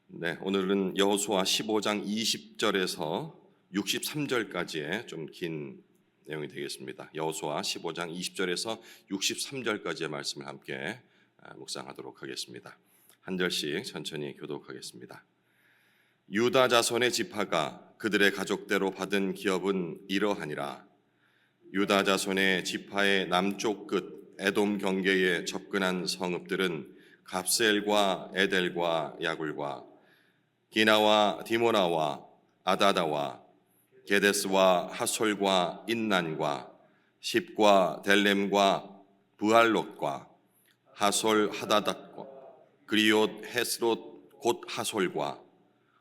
네, 오늘은 여호수아 15장 20절에서 63절까지의 좀 긴 내용이 되겠습니다. 여호수아 15장 20절에서 63절까지의 말씀을 함께 묵상하도록 하겠습니다. 한 절씩 천천히 교독하겠습니다. 유다 자손의 지파가 그들의 가족대로 받은 기업은 이러하니라. 유다 자손의 지파의 남쪽 끝 에돔 경계에 접근한 성읍들은 갑셀과 에델과 야굴과 기나와 디모나와 아다다와 게데스와 하솔과 인난과 십과 델렘과 부알롯과 하솔 하다닷과 그리옷 헤스롯 곧 하솔과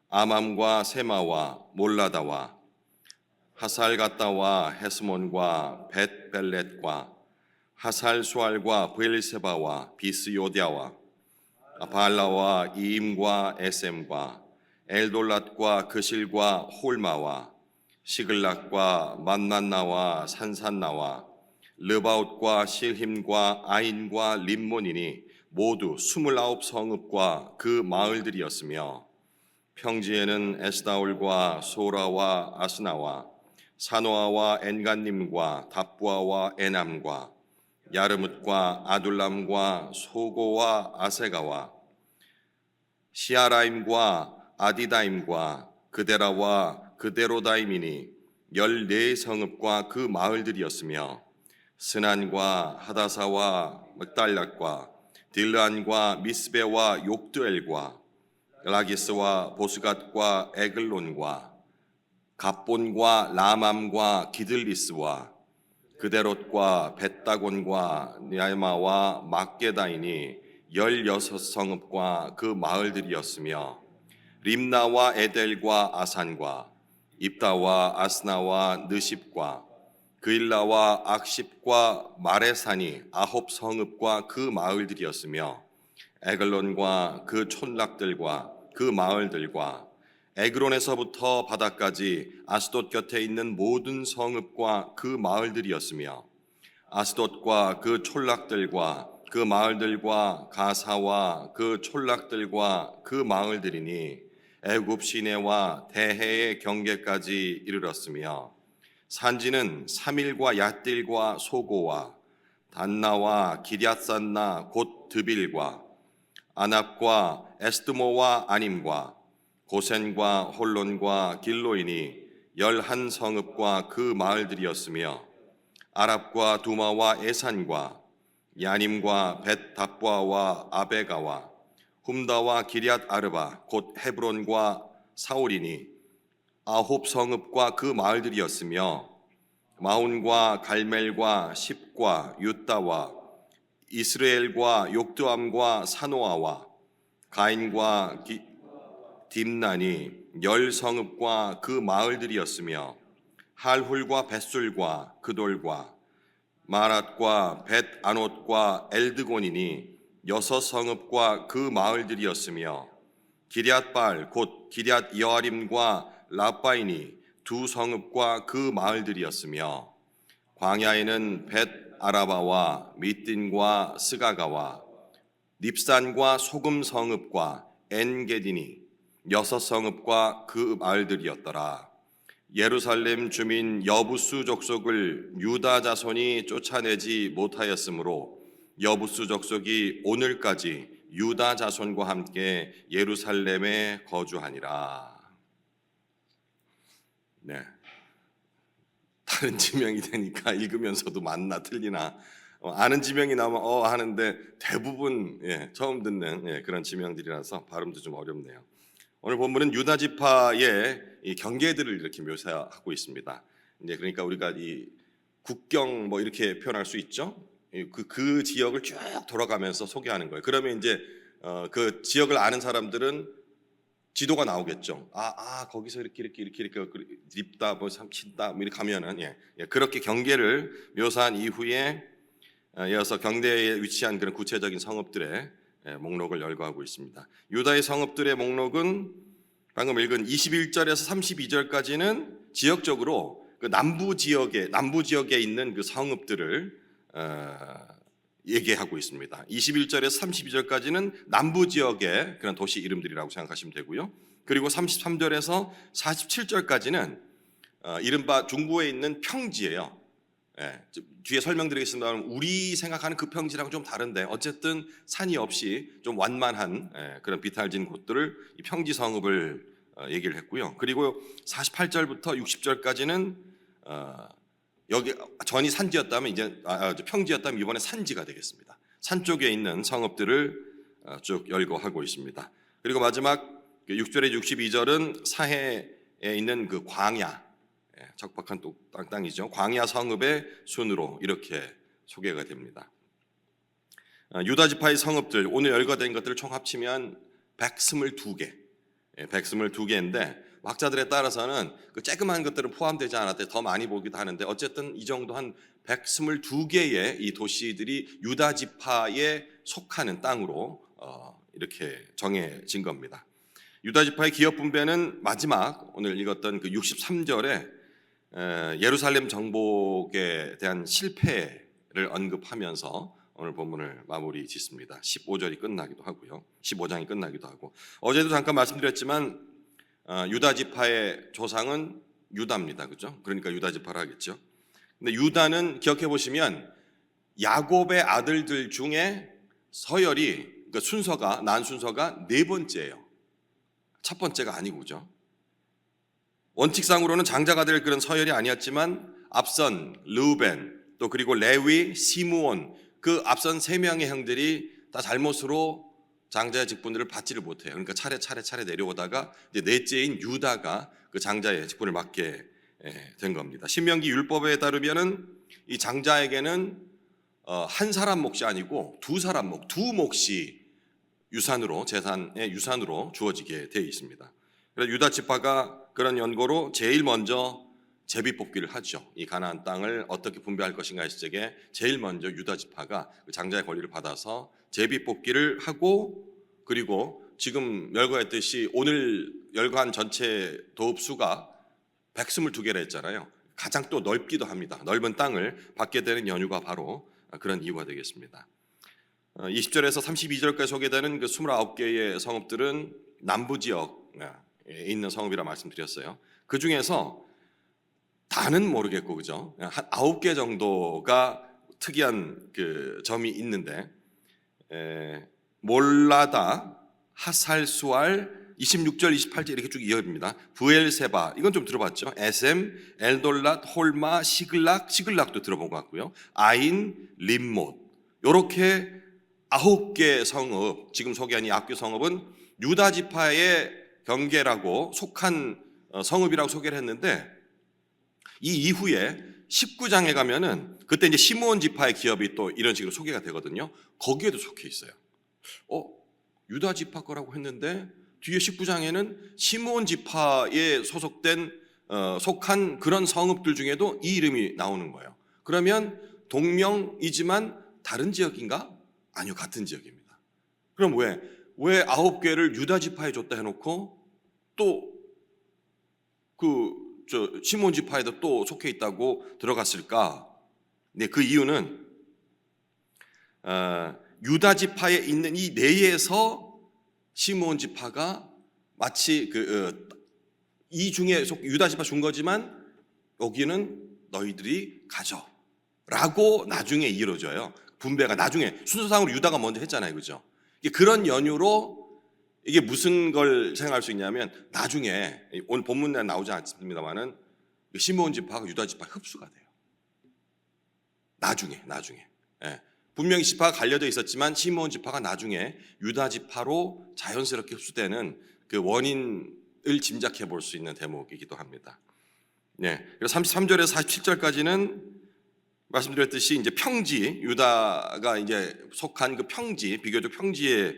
아맘과 세마와 몰라다와 하살가따와 헤스몬과 벳벨렛과 하살수알과 브엘세바와 비스요디아와 바알라와 이임과 에셈과 엘돌랏과 그실과 홀마와 시글락과 만만나와 산산나와 르바웃과 실힘과 아인과 림몬이니 모두 29성읍과 그 마을들이었으며 평지에는 에스다올과 소라와 아스나와 사노아와 엔간님과 답부아와 에남과 야르뭇과 아둘람과 소고와 아세가와 시아라임과 아디다임과 그데라와 그데로다임이니 14성읍과 그 마을들이었으며 스난과 하다사와 므달락과 딜란과 미스베와 욕드엘과 라기스와 보스갓과 에글론과 갑본과 라맘과 기들리스와 그데롯과 벳다곤과 니알마와 막게다이니 16성읍과 그 마을들이었으며 림나와 에델과 아산과 입다와 아스나와 느십과 그일라와 악십과 마레산이 9성읍과 그 마을들이었으며 에글론과 그 촌락들과 그 마을들과 에그론에서부터 바다까지 아스돗 곁에 있는 모든 성읍과 그 마을들이었으며 아스돗과 그 촌락들과 그 마을들과 가사와 그 촌락들과 그 마을들이니 애굽 시내와 대해의 경계까지 이르렀으며 산지는 사밀과 얏딜과 소고와 단나와 기럇산나 곧 드빌과 아납과 에스드모와 아님과 고센과 홀론과 길로이니 11성읍과 그 마을들이었으며 아랍과 두마와 에산과 야님과 벳답부아와 아베가와 훔다와 기럇 아르바 곧 헤브론과 사오리니 9성읍과 그 마을들이었으며 마온과 갈멜과 십과 유다와 이스라엘과 욕드암과 사노아와 가인과 딥난이 10성읍과 그 마을들이었으며 할훌과 벳술과 그돌과 마랏과 벳아롯과 엘드곤이니 6성읍과 그 마을들이었으며 기럇발 곧 기럇 여아림과 라바이니 2성읍과 그 마을들이었으며 광야에는 벳 아라바와 미딘과 스가가와 닙산과 소금 성읍과 엔게디니 6성읍과 그 마을들이었더라. 예루살렘 주민 여부수 족속을 유다 자손이 쫓아내지 못하였으므로 여부수 족속이 오늘까지 유다 자손과 함께 예루살렘에 거주하니라. 네, 다른 지명이 되니까 읽으면서도 맞나 틀리나 아는 지명이 나오면 하는데 대부분 처음 듣는 그런 지명들이라서 발음도 좀 어렵네요. 오늘 본문은 유다 지파의 이 경계들을 이렇게 묘사하고 있습니다. 이제 그러니까 우리가 이 국경 뭐 이렇게 표현할 수 있죠. 그 지역을 쭉 돌아가면서 소개하는 거예요. 그러면 이제 그 지역을 아는 사람들은 지도가 나오겠죠. 거기서 이렇게 립다 뭐 삼친다 뭐 이렇게 가면은 그렇게 경계를 묘사한 이후에 이어서 경계에 위치한 그런 구체적인 성읍들의 목록을 열거하고 있습니다. 유다의 성읍들의 목록은 방금 읽은 21절에서 32절까지는 지역적으로 그 남부 지역에 있는 그 성읍들을 얘기하고 있습니다. 21절에서 32절까지는 남부 지역의 그런 도시 이름들이라고 생각하시면 되고요. 그리고 33절에서 47절까지는 이른바 중부에 있는 평지예요. 예, 뒤에 설명드리겠습니다. 우리 생각하는 그 평지랑 좀 다른데 어쨌든 산이 없이 좀 완만한 그런 비탈진 곳들을 이 평지 성읍을 얘기를 했고요. 그리고 48절부터 60절까지는 여기 전이 산지였다면 이제 평지였다면 이번에 산지가 되겠습니다. 산 쪽에 있는 성읍들을 쭉 열거하고 있습니다. 그리고 마지막 6절에 62절은 사해에 있는 그 광야, 척박한 땅이죠. 광야 성읍의 순으로 이렇게 소개가 됩니다. 유다 지파의 성읍들 오늘 열거된 것들을 총 합치면 122개, 122개인데 학자들에 따라서는 그 조그만 것들은 포함되지 않았대 더 많이 보기도 하는데 어쨌든 이 정도 한 122개의 이 도시들이 유다 지파에 속하는 땅으로 이렇게 정해진 겁니다. 유다 지파의 기업 분배는 마지막 오늘 읽었던 그 63절에 예루살렘 정복에 대한 실패를 언급하면서 오늘 본문을 마무리 짓습니다. 15절이 끝나기도 하고요. 15장이 끝나기도 하고 어제도 잠깐 말씀드렸지만 유다 지파의 조상은 유다입니다. 그렇죠? 그러니까 유다 지파를 하겠죠. 근데 유다는 기억해 보시면 야곱의 아들들 중에 서열이 그러니까 순서가 난 순서가 네 번째예요. 첫 번째가 아니고 그죠? 원칙상으로는 장자가 될 그런 서열이 아니었지만 앞선 르우벤 또 그리고 레위, 시므온 그 앞선 세 명의 형들이 다 잘못으로 장자의 직분들을 받지를 못해요. 그러니까 차례 내려오다가 이제 넷째인 유다가 그 장자의 직분을 맡게 된 겁니다. 신명기 율법에 따르면은 이 장자에게는 한 사람 몫이 아니고 두 사람 몫, 두 몫이 유산으로 재산의 유산으로 주어지게 되어 있습니다. 그래서 유다 지파가 그런 연고로 제일 먼저 제비 뽑기를 하죠. 이 가나안 땅을 어떻게 분배할 것인가 했을 적에 제일 먼저 유다 지파가 그 장자의 권리를 받아서 제비 뽑기를 하고 그리고 지금 열거했듯이 오늘 열거한 전체 도읍 수가 122개라 했잖아요. 가장 또 넓기도 합니다. 넓은 땅을 받게 되는 연유가 바로 그런 이유가 되겠습니다. 20절에서 32절까지 소개되는 그 29개의 성읍들은 남부 지역에 있는 성읍이라 말씀드렸어요. 그 중에서 다는 모르겠고 그죠? 한 9개 정도가 특이한 그 점이 있는데 몰라다, 하살수알, 26절, 28절 이렇게 쭉 이어집니다. 부엘세바 이건 좀 들어봤죠? 에셈, 엘돌랏, 홀마, 시글락도 들어본 것 같고요. 아인, 림못 이렇게 9개 성읍 지금 소개한 이 9개 성읍은 유다 지파의 경계라고 속한 성읍이라고 소개를 했는데 이 이후에 19장에 가면은 그때 이제 시므온 지파의 기업이 또 이런 식으로 소개가 되거든요. 거기에도 속해 있어요. 유다 지파 거라고 했는데 뒤에 19장에는 시므온 지파에 소속된 속한 그런 성읍들 중에도 이 이름이 나오는 거예요. 그러면 동명이지만 다른 지역인가? 아니요, 같은 지역입니다. 그럼 왜 9개를 유다 지파에 줬다 해놓고 또 시므온 지파에도 또 속해 있다고 들어갔을까? 네, 그 이유는 유다 지파에 있는 이 내에서 시므온 지파가 마치 이 중에 유다 지파 준 거지만 여기는 너희들이 가져라고 나중에 이루어져요. 분배가 나중에 순서상으로 유다가 먼저 했잖아요, 그죠? 그런 연유로 이게 무슨 걸 생각할 수 있냐면 나중에 오늘 본문에 나오지 않습니다만은 시므온 지파가 유다 지파 흡수가 돼요. 나중에. 분명히 지파가 갈려져 있었지만 시므온 지파가 나중에 유다 지파로 자연스럽게 흡수되는 그 원인을 짐작해 볼 수 있는 대목이기도 합니다. 네. 그래서 33절에서 47절까지는 말씀드렸듯이 이제 평지 유다가 이제 속한 그 평지 비교적 평지의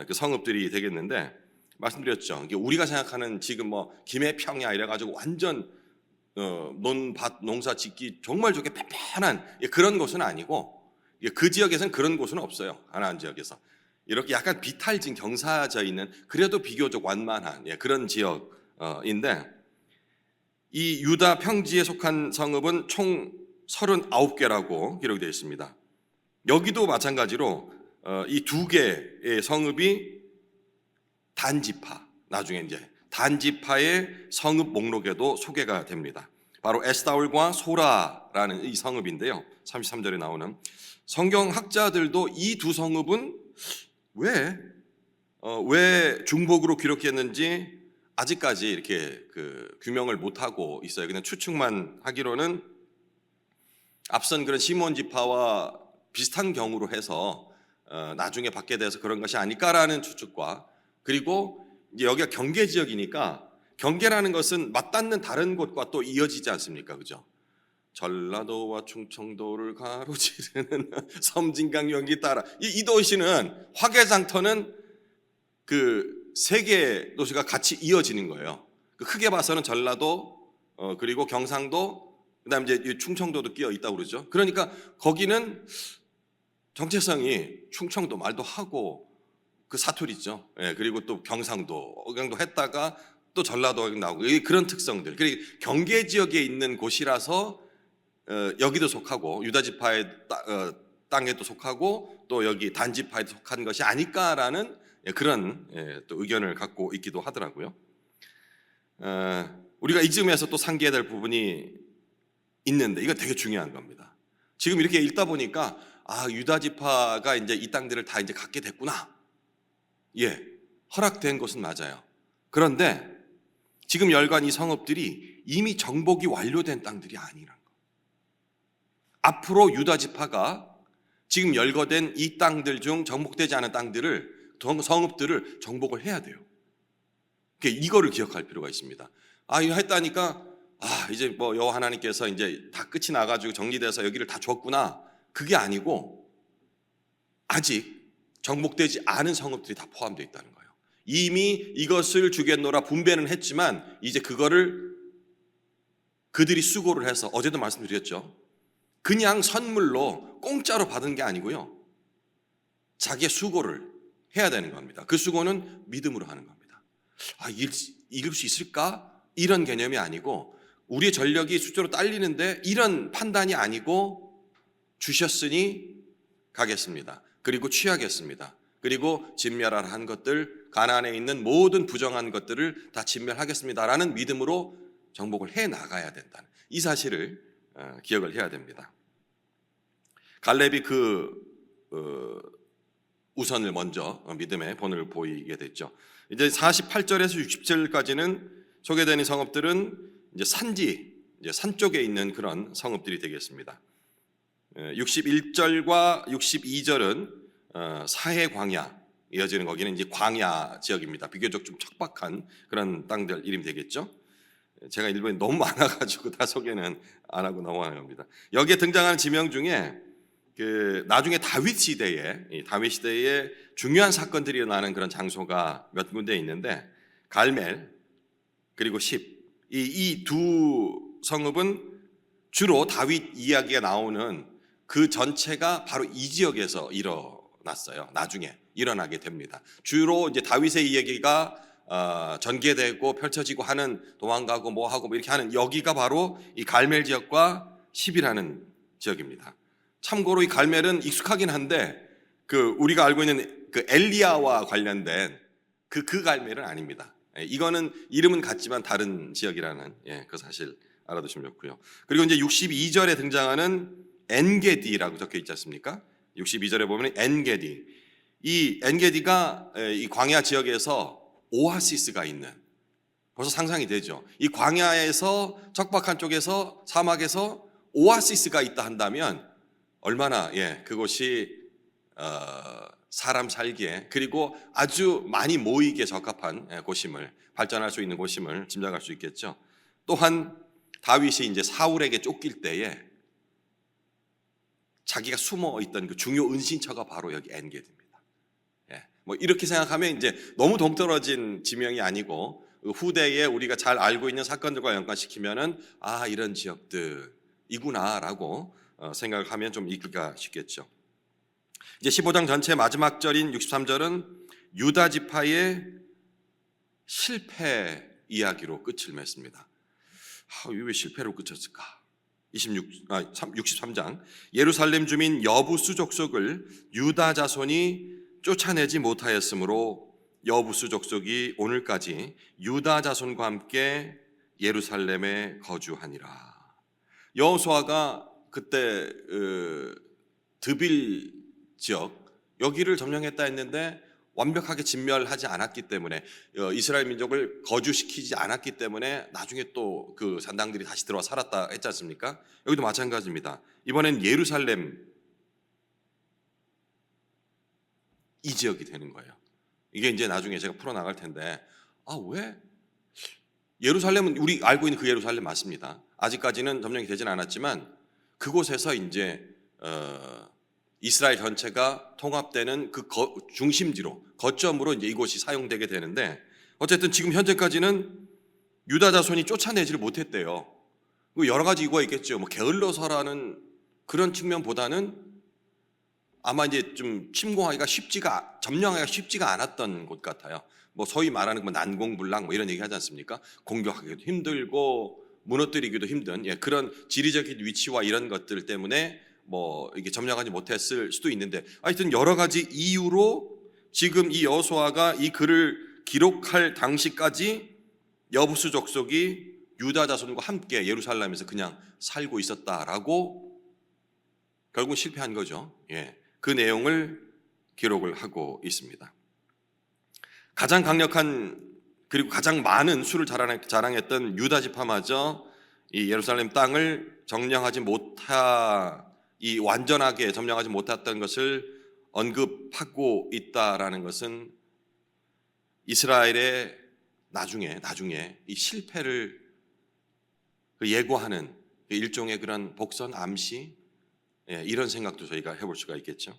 그 성읍들이 되겠는데 말씀드렸죠. 이게 우리가 생각하는 지금 뭐 김해평야 이래가지고 완전 논밭 농사 짓기 정말 좋게 편편한 그런 곳은 아니고 그 지역에서는 그런 곳은 없어요. 가나안 지역에서 이렇게 약간 비탈진 경사져 있는 그래도 비교적 완만한 그런 지역인데 이 유다 평지에 속한 성읍은 총 39개라고 기록되어 있습니다. 여기도 마찬가지로 이 두 개의 성읍이 단지파, 나중에 이제 단지파의 성읍 목록에도 소개가 됩니다. 바로 에스다올과 소라라는 이 성읍인데요. 33절에 나오는 성경 학자들도 이 두 성읍은 왜 중복으로 기록했는지 아직까지 이렇게 규명을 못하고 있어요. 그냥 추측만 하기로는 앞선 그런 시몬 지파와 비슷한 경우로 해서 나중에 받게 돼서 그런 것이 아닐까라는 추측과, 그리고 이제 여기가 경계 지역이니까 경계라는 것은 맞닿는 다른 곳과 또 이어지지 않습니까? 그죠? 전라도와 충청도를 가로지르는 섬진강 연기 따라 이 도시는 화개장터는 그 세 개 도시가 같이 이어지는 거예요. 크게 봐서는 전라도 그리고 경상도 그다음에 이제 충청도도 끼어 있다고 그러죠. 그러니까 거기는 정체성이 충청도 말도 하고 그 사투리죠. 예, 그리고 또 경상도 했다가 또 전라도 나오고 그런 특성들. 그리고 경계 지역에 있는 곳이라서 여기도 속하고 유다 지파의 땅에도 속하고 또 여기 단지파에도 속한 것이 아닐까라는 그런 또 의견을 갖고 있기도 하더라고요. 우리가 이쯤에서 또 상기해야 될 부분이 있는데 이거 되게 중요한 겁니다. 지금 이렇게 읽다 보니까 유다 지파가 이제 이 땅들을 다 이제 갖게 됐구나. 예, 허락된 것은 맞아요. 그런데 지금 열관 이 성읍들이 이미 정복이 완료된 땅들이 아니란 거. 앞으로 유다 지파가 지금 열거된 이 땅들 중 정복되지 않은 땅들을 성읍들을 정복을 해야 돼요. 이거를 기억할 필요가 있습니다. 이거 했다니까 이제 뭐 여호와 하나님께서 이제 다 끝이 나가지고 정리돼서 여기를 다 줬구나. 그게 아니고 아직 정복되지 않은 성읍들이 다 포함되어 있다는 거예요. 이미 이것을 주겠노라 분배는 했지만 이제 그거를 그들이 수고를 해서, 어제도 말씀드렸죠. 그냥 선물로 공짜로 받은 게 아니고요. 자기의 수고를 해야 되는 겁니다. 그 수고는 믿음으로 하는 겁니다. 읽을 수 있을까? 이런 개념이 아니고 우리의 전력이 수조로 딸리는데 이런 판단이 아니고 주셨으니 가겠습니다. 그리고 취하겠습니다. 그리고 진멸하라 한 것들, 가나안에 있는 모든 부정한 것들을 다 진멸하겠습니다라는 믿음으로 정복을 해 나가야 된다는 이 사실을 기억을 해야 됩니다. 갈렙이 우선을 먼저 믿음의 본을 보이게 됐죠. 이제 48절에서 60절까지는 소개되는 성읍들은 이제 산 쪽에 있는 그런 성읍들이 되겠습니다. 61절과 62절은 사해 광야 이어지는, 거기는 이제 광야 지역입니다. 비교적 좀 척박한 그런 땅들 이름이 되겠죠. 제가 일본이 너무 많아가지고 다 소개는 안 하고 넘어가는 겁니다. 여기에 등장하는 지명 중에 나중에 다윗 시대에 중요한 사건들이 일어나는 그런 장소가 몇 군데 있는데 갈멜 그리고 십, 이 두 성읍은 주로 다윗 이야기가 나오는 그 전체가 바로 이 지역에서 일어났어요. 나중에 일어나게 됩니다. 주로 이제 다윗의 이야기가 전개되고 펼쳐지고 하는, 도망가고 뭐하고 이렇게 하는 여기가 바로 이 갈멜 지역과 십이라는 지역입니다. 참고로 이 갈멜은 익숙하긴 한데 우리가 알고 있는 엘리야와 관련된 그 갈멜은 아닙니다. 이거는 이름은 같지만 다른 지역이라는 그 사실 알아두시면 좋고요. 그리고 이제 62절에 등장하는 엔게디라고 적혀 있지 않습니까? 62절에 보면 엔게디, 이 엔게디가 이 광야 지역에서 오아시스가 있는, 벌써 상상이 되죠. 이 광야에서 척박한 쪽에서 사막에서 오아시스가 있다 한다면 얼마나 그곳이 사람 살기에 그리고 아주 많이 모이기에 적합한 곳임을, 발전할 수 있는 곳임을 짐작할 수 있겠죠. 또한 다윗이 이제 사울에게 쫓길 때에 자기가 숨어 있던 그 중요 은신처가 바로 여기 엔게디입니다. 뭐 이렇게 생각하면 이제 너무 동떨어진 지명이 아니고 후대에 우리가 잘 알고 있는 사건들과 연관시키면은 이런 지역들이구나라고 생각을 하면 좀 읽기가 쉽겠죠. 이제 15장 전체 마지막 절인 63절은 유다 지파의 실패 이야기로 끝을 맺습니다. 왜 실패로 끝쳤을까? 63장 예루살렘 주민 여부수 족속을 유다 자손이 쫓아내지 못하였으므로 여부수 족속이 오늘까지 유다 자손과 함께 예루살렘에 거주하니라. 여호수아가 그때 드빌 지역 여기를 점령했다 했는데 완벽하게 진멸하지 않았기 때문에 이스라엘 민족을 거주시키지 않았기 때문에 나중에 또 그 산당들이 다시 들어와 살았다 했지 않습니까? 여기도 마찬가지입니다. 이번엔 예루살렘 이 지역이 되는 거예요. 이게 이제 나중에 제가 풀어나갈 텐데 왜 예루살렘은 우리 알고 있는 그 예루살렘 맞습니다. 아직까지는 점령이 되진 않았지만 그곳에서 이제 이스라엘 전체가 통합되는 그 중심지로 거점으로 이제 이곳이 사용되게 되는데 어쨌든 지금 현재까지는 유다 자손이 쫓아내지를 못했대요. 여러 가지 이유가 있겠죠. 뭐 게을러서라는 그런 측면보다는 아마 이제 좀 점령하기가 쉽지가 않았던 곳 같아요. 뭐 소위 말하는 뭐 난공불락 뭐 이런 얘기 하지 않습니까? 공격하기도 힘들고 무너뜨리기도 힘든 그런 지리적인 위치와 이런 것들 때문에 뭐 이게 점령하지 못했을 수도 있는데 하여튼 여러 가지 이유로 지금 이 여호수아가 이 글을 기록할 당시까지 여부수 족속이 유다 자손과 함께 예루살렘에서 그냥 살고 있었다라고 결국 실패한 거죠. 그 내용을 기록을 하고 있습니다. 가장 강력한 그리고 가장 많은 수를 자랑했던 유다 지파마저 이 예루살렘 땅을 완전하게 점령하지 못했던 것을 언급하고 있다라는 것은 이스라엘의 나중에 이 실패를 예고하는 일종의 그런 복선 암시 이런 생각도 저희가 해볼 수가 있겠죠.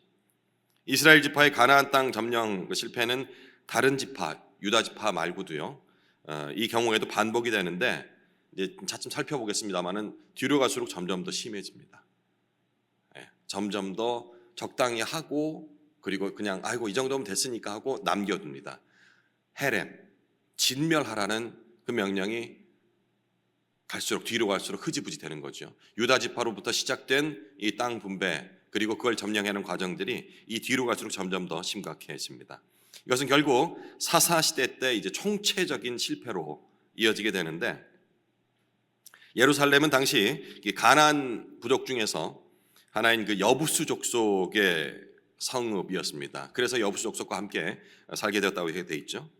이스라엘 지파의 가나안 땅 점령 실패는 다른 지파 유다 지파 말고도요 이 경우에도 반복이 되는데 이제 차츰 살펴보겠습니다만은 뒤로 갈수록 점점 더 심해집니다. 점점 더 적당히 하고 그리고 그냥 이 정도면 됐으니까 하고 남겨둡니다. 헤렘 진멸하라는 그 명령이 뒤로 갈수록 흐지부지 되는 거죠. 유다 지파로부터 시작된 이 땅 분배 그리고 그걸 점령하는 과정들이 이 뒤로 갈수록 점점 더 심각해집니다. 이것은 결국 사사 시대 때 이제 총체적인 실패로 이어지게 되는데 예루살렘은 당시 가나안 부족 중에서 하나인 그 여부수 족속의 성읍이었습니다. 그래서 여부수 족속과 함께 살게 되었다고 되어 있죠.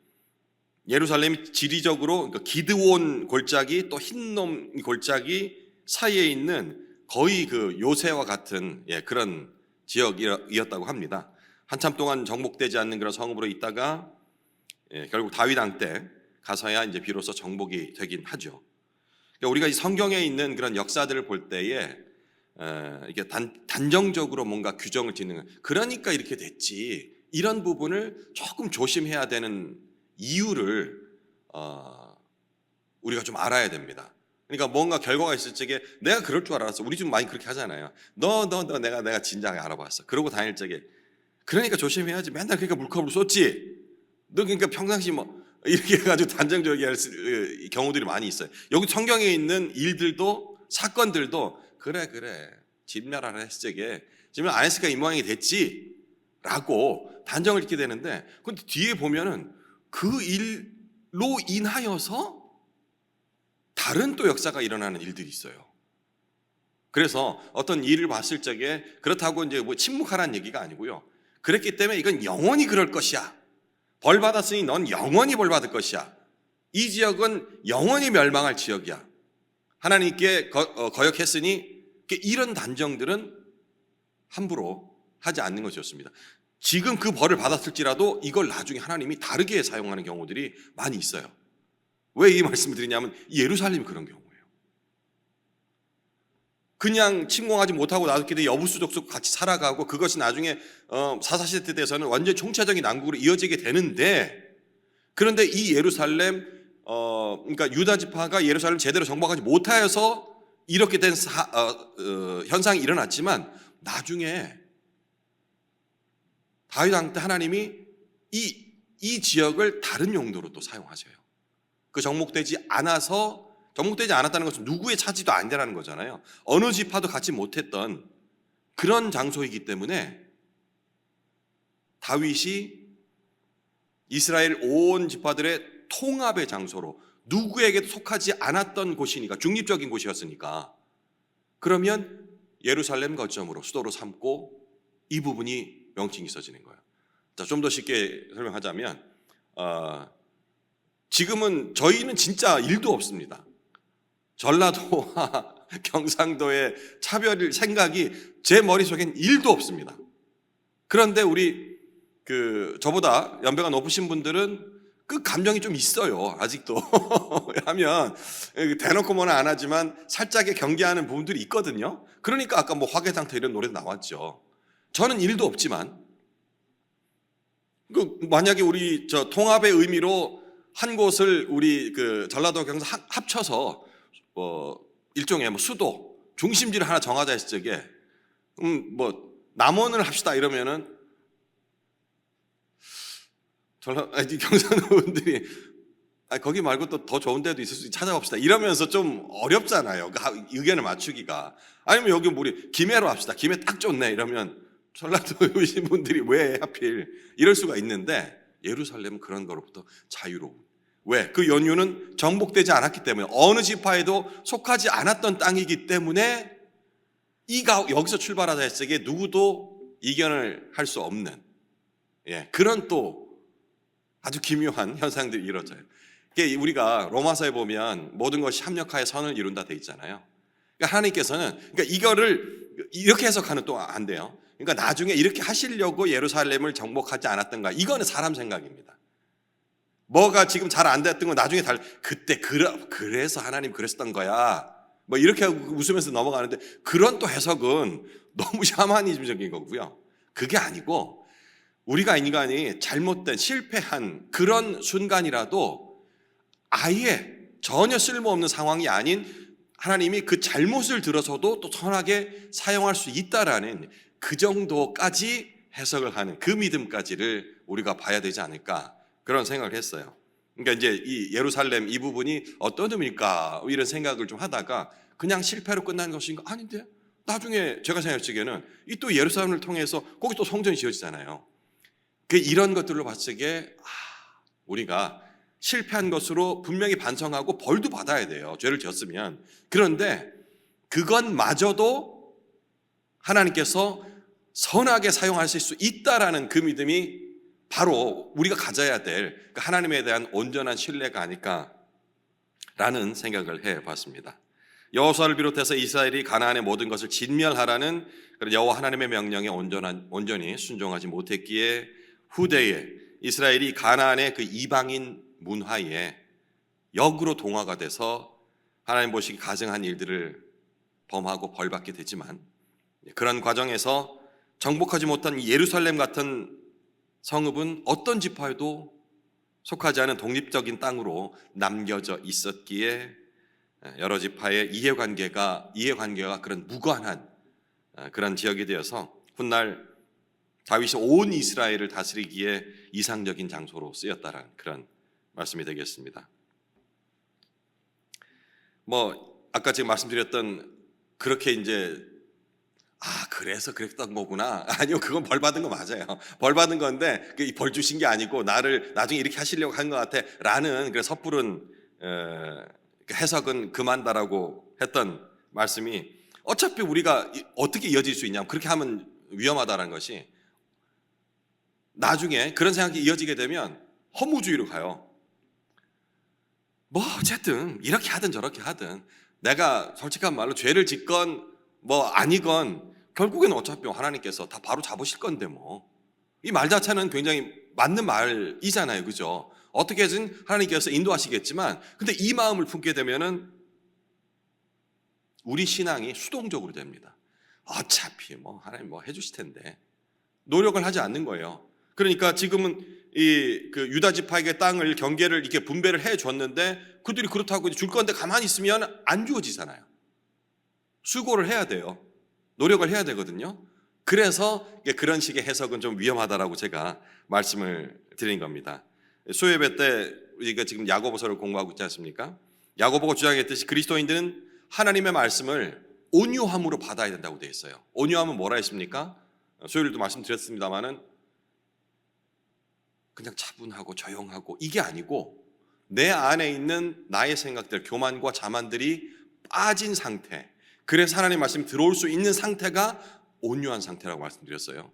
예루살렘이 지리적으로 기드온 골짜기 또 흰놈 골짜기 사이에 있는 거의 그 요새와 같은 그런 지역이었다고 합니다. 한참 동안 정복되지 않는 그런 성읍으로 있다가 결국 다윗 왕 때 가서야 이제 비로소 정복이 되긴 하죠. 그러니까 우리가 이 성경에 있는 그런 역사들을 볼 때에 이게 단정적으로 뭔가 규정을 짓는 그러니까 이렇게 됐지 이런 부분을 조금 조심해야 되는 이유를 우리가 좀 알아야 됩니다. 그러니까 뭔가 결과가 있을 적에 내가 그럴 줄 알았어. 우리 좀 많이 그렇게 하잖아요. 너 내가 진작에 알아봤어. 그러고 다닐 적에 그러니까 조심해야지. 맨날 그러니까 물컵으로 쏟지. 너 그러니까 평상시 뭐 이렇게 해가지고 단정적이게 할 경우들이 많이 있어요. 여기 성경에 있는 일들도 사건들도 그래 진멸하라 했을 적에 진멸 안 했으니까 이 모양이 됐지 라고 단정을 짓게 되는데 근데 뒤에 보면은 그 일로 인하여서 다른 또 역사가 일어나는 일들이 있어요. 그래서 어떤 일을 봤을 적에 그렇다고 이제 뭐 침묵하라는 얘기가 아니고요. 그랬기 때문에 이건 영원히 그럴 것이야. 벌 받았으니 넌 영원히 벌 받을 것이야. 이 지역은 영원히 멸망할 지역이야. 하나님께 거역했으니 이런 단정들은 함부로 하지 않는 것이 좋습니다. 지금 그 벌을 받았을지라도 이걸 나중에 하나님이 다르게 사용하는 경우들이 많이 있어요. 왜 이 말씀을 드리냐면 예루살렘이 그런 경우예요. 그냥 침공하지 못하고 놔뒀기 때문에 여부수 족속 같이 살아가고 그것이 나중에 사사시대 때 돼서는 완전히 총체적인 난국으로 이어지게 되는데 그런데 이 예루살렘 그러니까 유다 지파가 예루살렘 제대로 정복하지 못하여서 이렇게 된 현상이 일어났지만 나중에 다윗 왕 때 하나님이 이 지역을 다른 용도로 또 사용하세요. 그 정복되지 않아서 정복되지 않았다는 것은 누구의 차지도 아니라는 거잖아요. 어느 지파도 갖지 못했던 그런 장소이기 때문에 다윗이 이스라엘 온 지파들의 통합의 장소로 누구에게도 속하지 않았던 곳이니까, 중립적인 곳이었으니까, 그러면 예루살렘 거점으로 수도로 삼고 이 부분이 명칭이 있어지는 거예요. 자, 좀 더 쉽게 설명하자면 지금은 저희는 진짜 일도 없습니다. 전라도와 경상도의 차별 생각이 제 머릿속엔 일도 없습니다. 그런데 우리 저보다 연배가 높으신 분들은 그 감정이 좀 있어요. 아직도 하면 대놓고 뭐는 안 하지만 살짝의 경계하는 부분들이 있거든요. 그러니까 아까 뭐 화개상터 이런 노래도 나왔죠. 저는 일도 없지만 만약에 우리 통합의 의미로 한 곳을 우리 전라도 경상 합쳐서 일종의 경수도 중심지를 하나 정하자 했을 적에 뭐 남원을 합시다 이러면은 경상도 분들이 거기 말고 또 더 좋은 데도 있을 수 있지, 찾아봅시다 이러면서 좀 어렵잖아요. 의견을 맞추기가. 아니면 여기 우리 김해로 합시다. 김해 딱 좋네 이러면 전라도에 오신 분들이 왜 하필 이럴 수가 있는데, 예루살렘은 그런 거로부터 자유로운. 왜? 그 연유는 정복되지 않았기 때문에, 어느 지파에도 속하지 않았던 땅이기 때문에 여기서 출발하자 했을 때 누구도 이견을 할 수 없는 그런 또 아주 기묘한 현상들이 이루어져요. 우리가 로마서에 보면 모든 것이 합력하여 선을 이룬다 돼 있잖아요. 그러니까 하나님께서는 이거를 이렇게 해석하는 또 안 돼요. 그러니까 나중에 이렇게 하시려고 예루살렘을 정복하지 않았던가, 이거는 사람 생각입니다. 뭐가 지금 잘 안 됐던 건 나중에 그때 그래서 하나님 그랬던 거야 뭐 이렇게 웃으면서 넘어가는데, 그런 또 해석은 너무 샤머니즘적인 거고요. 그게 아니고 우리가 인간이 잘못된 실패한 그런 순간이라도 아예 전혀 쓸모없는 상황이 아닌 하나님이 그 잘못을 들어서도 또 선하게 사용할 수 있다라는 그 정도까지 해석을 하는 그 믿음까지를 우리가 봐야 되지 않을까, 그런 생각을 했어요. 그러니까 이제 이 예루살렘 이 부분이 어떤 의미일까 이런 생각을 좀 하다가 그냥 실패로 끝나는 것인가? 아닌데 나중에 제가 생각하기에는 이 또 예루살렘을 통해서 거기 또 성전이 지어지잖아요. 이런 것들로 봤을 때 우리가 실패한 것으로 분명히 반성하고 벌도 받아야 돼요. 죄를 지었으면. 그런데 그것마저도 하나님께서 선하게 사용하실 수 있다라는 그 믿음이 바로 우리가 가져야 될 하나님에 대한 온전한 신뢰가 아닐까라는 생각을 해봤습니다. 여호수아를 비롯해서 이스라엘이 가나안의 모든 것을 진멸하라는 여호와 하나님의 명령에 온전히 순종하지 못했기에 후대에 이스라엘이 가나안의 그 이방인 문화에 역으로 동화가 돼서 하나님 보시기 가증한 일들을 범하고 벌받게 되지만, 그런 과정에서 정복하지 못한 예루살렘 같은 성읍은 어떤 지파에도 속하지 않은 독립적인 땅으로 남겨져 있었기에 여러 지파의 이해관계가 그런 무관한 그런 지역이 되어서 훗날 다윗이 온 이스라엘을 다스리기에 이상적인 장소로 쓰였다라는 그런 말씀이 되겠습니다. 아까 제가 말씀드렸던 그렇게 이제 그래서 그랬던 거구나. 아니요, 그건 벌 받은 거 맞아요. 벌 받은 건데 벌 주신 게 아니고 나를 나중에 이렇게 하시려고 한 것 같아라는 그런 섣부른 해석은 그만다라고 했던 말씀이, 어차피 우리가 어떻게 이어질 수 있냐, 그렇게 하면 위험하다라는 것이, 나중에 그런 생각이 이어지게 되면 허무주의로 가요. 어쨌든 이렇게 하든 저렇게 하든 내가 솔직한 말로 죄를 짓건 아니건 결국에는 어차피 하나님께서 다 바로 잡으실 건데 이 말 자체는 굉장히 맞는 말이잖아요. 그죠? 어떻게든 하나님께서 인도하시겠지만, 근데 이 마음을 품게 되면은 우리 신앙이 수동적으로 됩니다. 어차피 하나님 해주실 텐데 노력을 하지 않는 거예요. 그러니까 지금은 유다 지파에게 땅을 경계를 이렇게 분배를 해 줬는데, 그들이 그렇다고 줄 건데 가만히 있으면 안 주어지잖아요. 수고를 해야 돼요. 노력을 해야 되거든요. 그래서 그런 식의 해석은 좀 위험하다라고 제가 말씀을 드린 겁니다. 수요예배 때 우리가 지금 야고보서를 공부하고 있지 않습니까? 야고보가 주장했듯이 그리스도인들은 하나님의 말씀을 온유함으로 받아야 된다고 되어 있어요. 온유함은 뭐라 했습니까? 수요일도 말씀드렸습니다마는 그냥 차분하고 조용하고 이게 아니고 내 안에 있는 나의 생각들, 교만과 자만들이 빠진 상태, 그래서 하나님 말씀이 들어올 수 있는 상태가 온유한 상태라고 말씀드렸어요.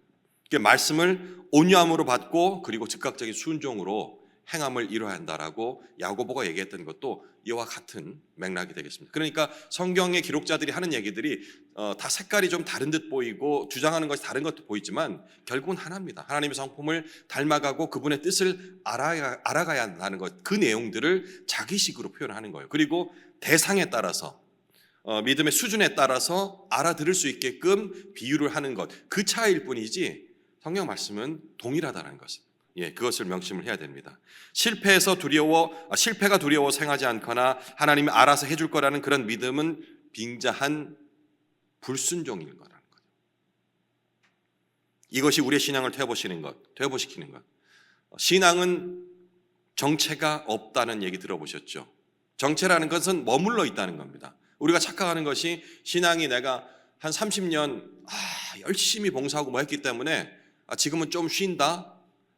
그러니까 말씀을 온유함으로 받고 그리고 즉각적인 순종으로 행함을 이루어야 한다라고 야고보가 얘기했던 것도 이와 같은 맥락이 되겠습니다. 그러니까 성경의 기록자들이 하는 얘기들이 다 색깔이 좀 다른 듯 보이고 주장하는 것이 다른 것도 보이지만 결국은 하나입니다. 하나님의 성품을 닮아가고 그분의 뜻을 알아가야 한다는 것, 그 내용들을 자기식으로 표현하는 거예요. 그리고 대상에 따라서 믿음의 수준에 따라서 알아들을 수 있게끔 비유를 하는 것, 그 차이일 뿐이지 성경 말씀은 동일하다는 것은 그것을 명심을 해야 됩니다. 실패가 두려워 생하지 않거나 하나님이 알아서 해줄 거라는 그런 믿음은 빙자한 불순종인 거라는 거죠. 이것이 우리의 신앙을 퇴보시키는 것. 신앙은 정체가 없다는 얘기 들어보셨죠? 정체라는 것은 머물러 있다는 겁니다. 우리가 착각하는 것이 신앙이 내가 한 30년 열심히 봉사하고 뭐 했기 때문에 지금은 좀 쉰다.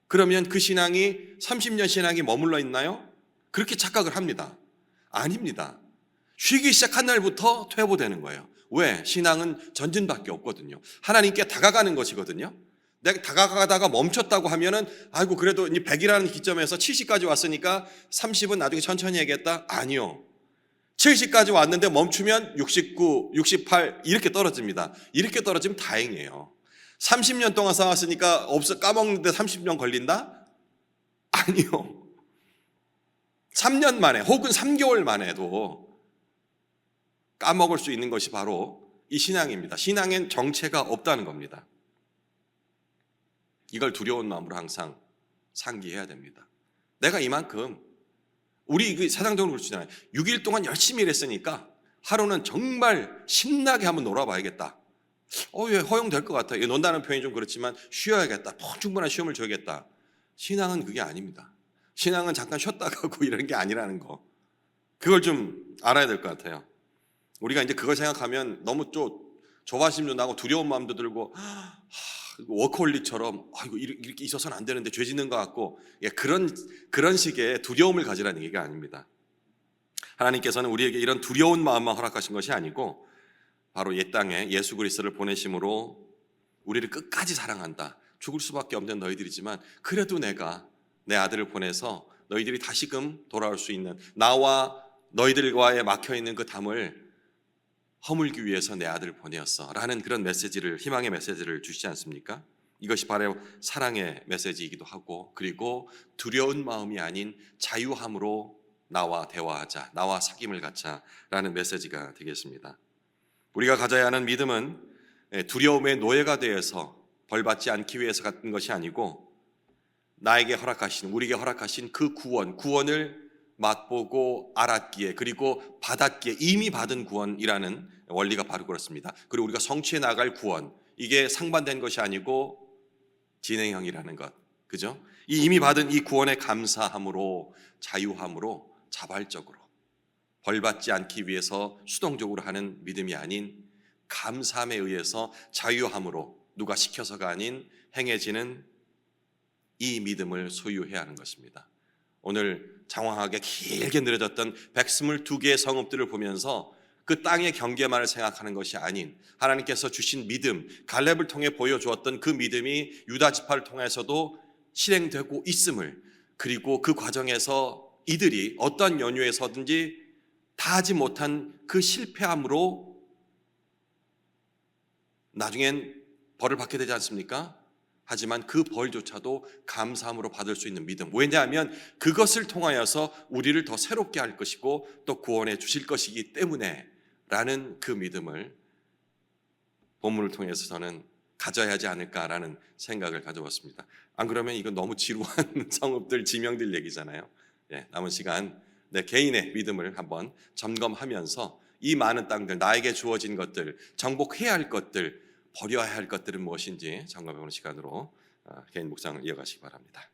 그러면 그 신앙이 30년 신앙이 머물러 있나요? 그렇게 착각을 합니다. 아닙니다. 쉬기 시작한 날부터 퇴보되는 거예요. 왜? 신앙은 전진밖에 없거든요. 하나님께 다가가는 것이거든요. 내가 다가가다가 멈췄다고 하면은 아이고 그래도 100이라는 기점에서 70까지 왔으니까 30은 나중에 천천히 해야겠다. 아니요. 70까지 왔는데 멈추면 69, 68 이렇게 떨어집니다. 이렇게 떨어지면 다행이에요. 30년 동안 쌓았으니까 까먹는데 30년 걸린다? 아니요. 3년 만에 혹은 3개월 만에도 까먹을 수 있는 것이 바로 이 신앙입니다. 신앙엔 정체가 없다는 겁니다. 이걸 두려운 마음으로 항상 상기해야 됩니다. 내가 이만큼 우리 사상적으로 그렇잖아요. 6일 동안 열심히 일했으니까 하루는 정말 신나게 한번 놀아봐야겠다. 허용될 것 같아요. 논다는 표현이 좀 그렇지만 쉬어야겠다. 충분한 쉬움을 줘야겠다. 신앙은 그게 아닙니다. 신앙은 잠깐 쉬었다 가고 이런 게 아니라는 거. 그걸 좀 알아야 될 것 같아요. 우리가 이제 그걸 생각하면 너무 조바심도 나고 두려운 마음도 들고 워커홀릭처럼 이렇게 있어서는 안 되는데 죄 짓는 것 같고 그런 식의 두려움을 가지라는 얘기가 아닙니다. 하나님께서는 우리에게 이런 두려운 마음만 허락하신 것이 아니고 바로 옛 땅에 예수 그리스도를 보내심으로 우리를 끝까지 사랑한다. 죽을 수밖에 없는 너희들이지만 그래도 내가 내 아들을 보내서 너희들이 다시금 돌아올 수 있는, 나와 너희들과의 막혀있는 그 담을 허물기 위해서 내 아들을 보내었어 라는 그런 메시지를, 희망의 메시지를 주시지 않습니까? 이것이 바로 사랑의 메시지이기도 하고, 그리고 두려운 마음이 아닌 자유함으로 나와 대화하자, 나와 사귐을 갖자 라는 메시지가 되겠습니다. 우리가 가져야 하는 믿음은 두려움의 노예가 되어서 벌받지 않기 위해서 갖는 것이 아니고 나에게 허락하신, 우리에게 허락하신 그 구원을 맛보고 알았기에, 그리고 받았기에, 이미 받은 구원이라는 원리가 바로 그렇습니다. 그리고 우리가 성취해 나갈 구원, 이게 상반된 것이 아니고 진행형이라는 것, 그죠? 이미 받은 이 구원에 감사함으로, 자유함으로, 자발적으로 벌받지 않기 위해서 수동적으로 하는 믿음이 아닌 감사함에 의해서 자유함으로, 누가 시켜서가 아닌 행해지는 이 믿음을 소유해야 하는 것입니다. 오늘 장황하게 길게 늘어졌던 122개의 성읍들을 보면서 그 땅의 경계만을 생각하는 것이 아닌 하나님께서 주신 믿음, 갈렙을 통해 보여주었던 그 믿음이 유다 지파를 통해서도 실행되고 있음을, 그리고 그 과정에서 이들이 어떤 연유에서든지 다 하지 못한 그 실패함으로 나중엔 벌을 받게 되지 않습니까? 하지만 그 벌조차도 감사함으로 받을 수 있는 믿음. 왜냐하면 그것을 통하여서 우리를 더 새롭게 할 것이고 또 구원해 주실 것이기 때문에 라는 그 믿음을 본문을 통해서 저는 가져야 하지 않을까라는 생각을 가져봤습니다. 안 그러면 이건 너무 지루한 성읍들, 지명들 얘기잖아요. 남은 시간 내 개인의 믿음을 한번 점검하면서 이 많은 땅들, 나에게 주어진 것들, 정복해야 할 것들, 버려야 할 것들은 무엇인지 점검해보는 시간으로 개인 묵상을 이어가시기 바랍니다.